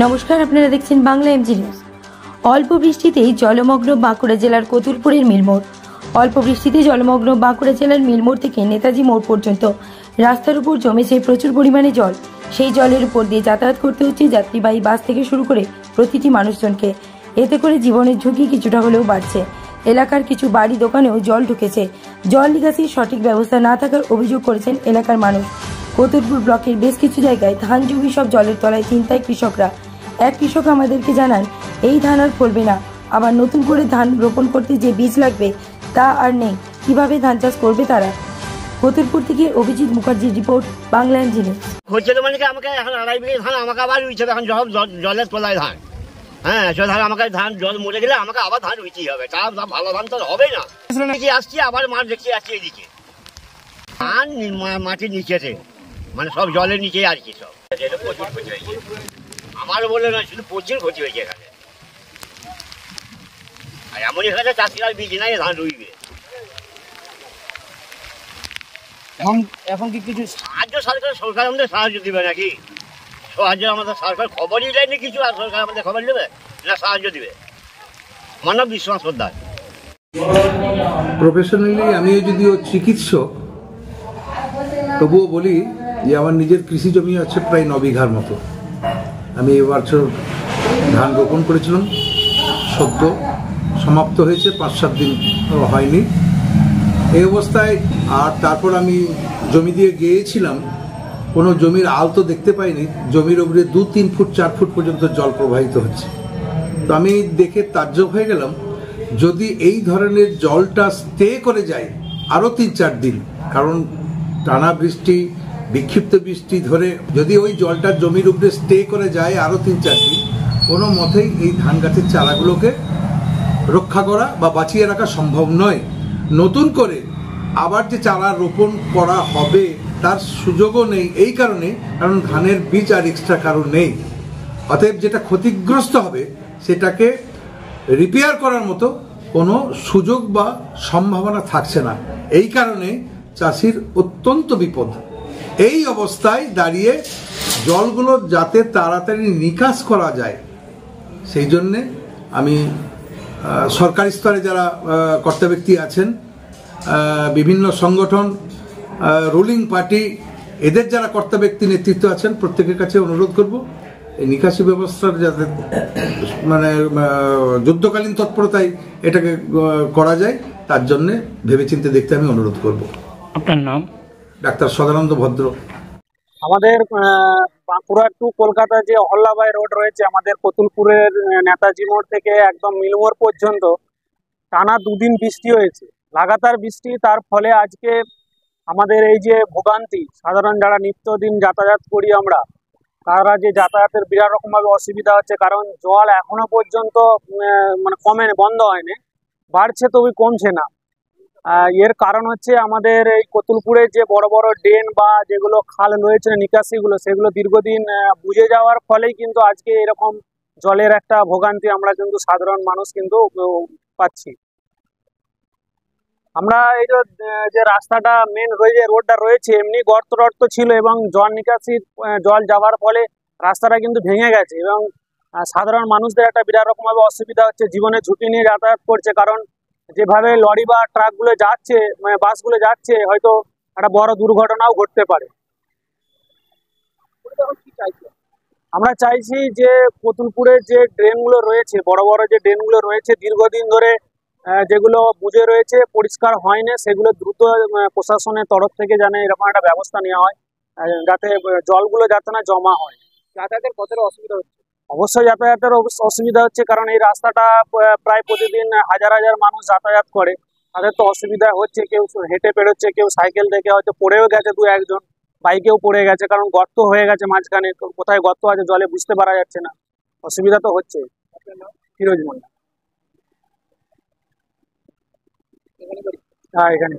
নমস্কার, আপনারা দেখছেন বাংলা এমজি নিউজ। অল্প বৃষ্টিতেই জলমগ্ন বাঁকুড়া জেলার কতুলপুরের মিলমোড়। অল্প বৃষ্টিতে জলমগ্ন বাঁকুড়া জেলার মিলমোড় থেকে নেতাজি মোড় পর্যন্ত রাস্তার উপর জমেছে প্রচুর পরিমাণে জল। সেই জলের উপর দিয়ে যাতায়াত করতে হচ্ছে যাত্রীবাহী বাস থেকে শুরু করে প্রতিটি মানুষজনকে। এতে করে জীবনের ঝুঁকি কিছুটা হলেও বাড়ছে। এলাকার কিছু বাড়ি দোকানেও জল ঢুকেছে। জল নিকাশির সঠিক ব্যবস্থা না থাকার অভিযোগ করেছেন এলাকার মানুষ। কতুলপুর ব্লকের বেশ কিছু জায়গায় ধান জমি সব জলের তলায় চিন্তায় কৃষকরা। এক কৃষক আমাদেরকে জানান, এই ধান আর ফলবে না, আবার নতুন করে ধান রোপণ করতে যে বীজ লাগবে তা আর নেই, কিভাবে ধান চাষ করবে তারা। কতুলপুর থেকে অভিজিৎ মুখার্জির রিপোর্ট, বাংলা এমজি নিউজ। হচ্ছে তো মানে আমাকে এখন 2.5 বিঘে ধান আমাকে আবার রুইছে, এখন জলের তলায় ধান। হ্যাঁ, সে ধান আমাকে ধান জল মরে গেলে আমাকে আবার ধান রুইতেই হবে, তা ভালো ধান তো হবে না। আসছি আবার মাঠ দেখছি আসছি এদিকে ধান মাটির নিচেতে, মানে সব জলের নিচে আর কি, সব প্রচুর ক্ষতি হয়েছে। আমার বলে না, শুধু প্রচুর ক্ষতি হয়েছে এখানে। আর এমন এখানে চাষিরা বীজ নাই, ধান রুইবে। এখন কি কিছু সাহায্য সরকার আমাদের সাহায্য দিবে নাকি? সাহায্য আমাদের সরকার খবরই দেয়নি কিছু, আর সরকার আমাদের খবর দেবে না সাহায্য দিবে? মানব বিশ্বাস সর্দার। প্রফেশনালি আমিও যদিও চিকিৎসক, তবুও বলি যে আমার নিজের কৃষি জমি আছে প্রায় 9 বিঘার মতো। আমি এবছর ধান রোপণ করেছিলাম, সদ্য সমাপ্ত হয়েছে, 5-7 দিন হয়নি এই অবস্থায়। আর তারপর আমি জমি দিয়ে গিয়েছিলাম, কোনো জমির আল তো দেখতে পাইনি। জমির উপরে 2-3 ফুট 4 ফুট পর্যন্ত জল প্রবাহিত হচ্ছে। তো আমি দেখে তাজ্জব হয়ে গেলাম, যদি এই ধরনের জলটা স্টে করে যায় আরও 3-4 দিন, কারণ টানা বৃষ্টি, বিক্ষিপ্ত বৃষ্টি ধরে যদি ওই জলটা জমির উপরে স্টে করে যায় আরও 3-4 দিন, কোনো মতেই এই ধান গাছের চারাগুলোকে রক্ষা করা বা বাঁচিয়ে রাখা সম্ভব নয়। নতুন করে আবার যে চারা রোপণ করা হবে তার সুযোগও নেই, এই কারণে কারণ ধানের বীজ আর এক্সট্রা কারণ নেই। অতএব যেটা ক্ষতিগ্রস্ত হবে সেটাকে রিপেয়ার করার মতো কোনো সুযোগ বা সম্ভাবনা থাকছে না। এই কারণে চাষির অত্যন্ত বিপদ। এই অবস্থায় দাঁড়িয়ে জলগুলো যাতে তাড়াতাড়ি নিকাশ করা যায়, সেই জন্যে আমি সরকারি স্তরে যারা কর্তা ব্যক্তি আছেন, বিভিন্ন সংগঠন, রুলিং পার্টি, এদের যারা কর্তা ব্যক্তি নেতৃত্ব আছেন, প্রত্যেকের কাছে অনুরোধ করব এই নিকাশি ব্যবস্থার যাতে মানে যুদ্ধকালীন তৎপরতায় এটাকে করা যায়, তার জন্যে ভেবেচিন্তে দেখতে আমি অনুরোধ করব। আপনার নাম? ডাক্তার সদানন্দ ভদ্র। আমাদের বাঁকুড়া টু কলকাতা যে অহল্যাবাই রোড রয়েছে, আমাদের কতুলপুরের নেতাজি মোড় থেকে একদম মিলমোড় পর্যন্ত টানা 2 দিন বৃষ্টি হয়েছে, লাগাতার বৃষ্টি। তার ফলে আজকে আমাদের এই যে ভোগান্তি, সাধারণ যারা নিত্যদিন যাতায়াত করি আমরা, তারা যে যাতায়াতের বিরাট রকমভাবে অসুবিধা হচ্ছে, কারণ জল এখনো পর্যন্ত মানে কমেনি, বন্ধ হয়নি, বাড়ছে তবে কমছে না। এর কারণ হচ্ছে আমাদের এই কতুলপুরের যে বড় বড় ড্রেন বা যেগুলো খাল রয়েছে নিকাশিগুলো, সেগুলো দীর্ঘদিন বুঝে যাওয়ার ফলেই কিন্তু আজকে এরকম জলের একটা ভোগান্তি আমরা কিন্তু সাধারণ মানুষ কিন্তু পাচ্ছি। আমরা এই যে রাস্তাটা মেন যে রোডটা রয়েছে, এমনি গর্ত টর্ত ছিল এবং জল নিকাশির জল যাওয়ার ফলে রাস্তাটা কিন্তু ভেঙে গেছে এবং সাধারণ মানুষদের একটা বিরাট রকমভাবে অসুবিধা হচ্ছে, জীবনের ঝুঁকি নিয়ে যাতায়াত করছে। কারণ যেভাবে লরি বা ট্রাকগুলো যাচ্ছে, মানে বাসগুলো যাচ্ছে, হয়তো একটা বড় দুর্ঘটনাও ঘটতে পারে। আমরা চাইছি যে কতুলপুরের যে ড্রেনগুলো রয়েছে, বড় বড় যে ড্রেনগুলো রয়েছে, দীর্ঘদিন ধরে যেগুলো বুঝে রয়েছে, পরিষ্কার হয়নি, সেগুলো দ্রুত প্রশাসনের তরফ থেকে যেন এরকম একটা ব্যবস্থা নেওয়া হয়, যাতে জলগুলো যাতে না জমা হয়। যাতায়াতের কতটা অসুবিধা হচ্ছে? অবশ্যই যাতায়াতের অসুবিধা হচ্ছে, কারণ এই রাস্তাটা প্রায় প্রতিদিন হাজার হাজার মানুষ যাতায়াত করে, তাদের তো অসুবিধা হচ্ছে। কেউ হেঁটে পেরোচ্ছে, কেউ সাইকেল থেকে হয়তো পড়েও গেছে, 2-1 জন বাইকেও পড়ে গেছে, কারণ গর্ত হয়ে গেছে মাঝখানে, কোথায় গর্ত আছে জলে বুঝতে পারা যাচ্ছে না, অসুবিধা তো হচ্ছে। ফিরোজ মন্ডল। হ্যাঁ, এখানে।